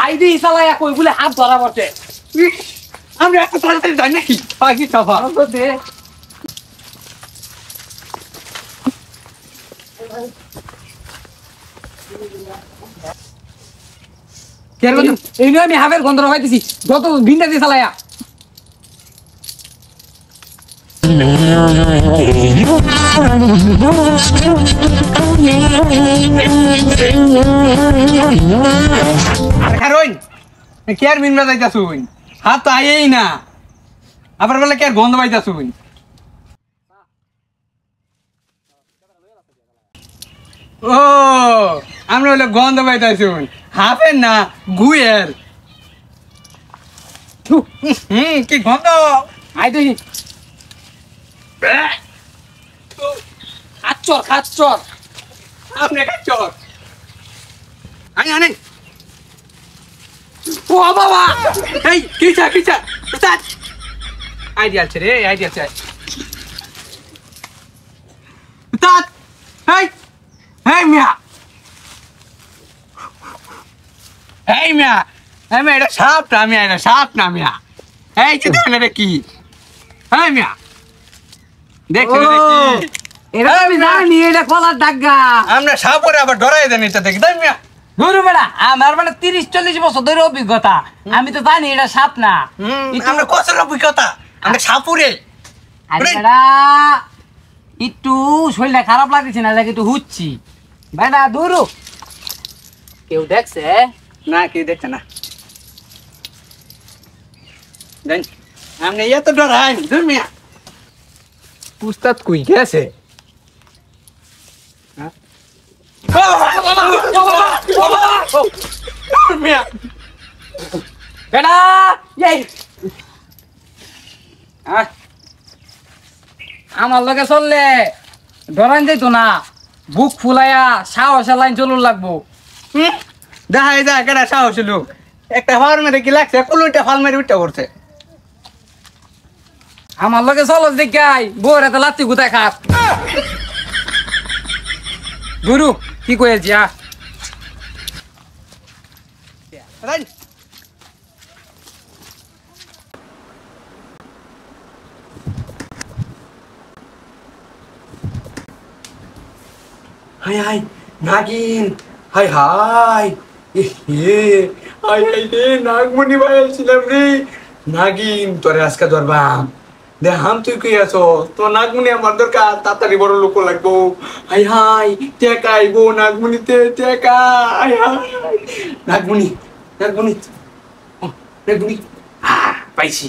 ID চালাইয়া কই বলে হাত ধরা বসে আমরা এত তাড়াতাড়ি যাই নাকি পাখি সভা এই নয় আমি হাফের গন্ধ পাইতেছি যত ভিন্ডা দিয়ে চালাইয়া কেয়ার মিনবা যাইতাছুন হাত তো আইই না আবার বলে কেয়ার গন্ধ পাইতাছুন ও আমরা বলে গন্ধ পাইতাছুন হাফের না গুয়ের কি গন্ধ আইতে খাচ্চর খাচ্চর আপনি খাচ্চর আনি আনি ও বাবা এই কিছা উস্তাদ আইডিয়া আছে রে আইডিয়া আছে উস্তাদ এই মিয়া এটা সাপ না মিয়া এই যে দেখেন এটা কি এই মিয়া দেখছেন এটা কি এটা আমি জানি এটা কলার ডাগা আমরা সাপ করে আবার ডরাই দেন এটা দেখি তাই মিয়া ধরু বেড়া আমার মানে 30-40 বছর ধরে অভিজ্ঞতা আমি তো জানি এটা সাপ না আমরা কসের অভিজ্ঞতা আমরা সাপুরে আরে বেড়া একটু শরীরটা খারাপ লাগছে না লাগে একটু হুচ্ছি বেড়া ধরু কেউ দেখছে না কেউ দেখছে না দেন আমরা এত ডরাই ধর মিয়া উস্তাদ কই গেছে আমার লগে চললে ডরান যাইতো না বুক ফুলাইয়া সাহস লাইন চলুন লাগবো দেখাই যা কেটা সাহসী লোক একটা ফাল মেরে কি লাগছে কোনটা ফাল মেরে উঠতে করছে আমার লগে চলো দেখাই বউর এত লাত্তি গুতায় খাপ গুরু কি কয়েছি হাই হাই নাগিন হাই হাই হাই হাই রে নাগমণি ভাই ছিলাম রে নাগিন তোরে আজকে ধরবাম দেখাম তুই কই আছো তো নাগমণি আমার দরকার তাড়াতাড়ি বড় লোক লাগবো হাই হাই টেকা আইবো নাগমণিতে টেকা হাই হাই নাগমণি নাগমণি পাইছি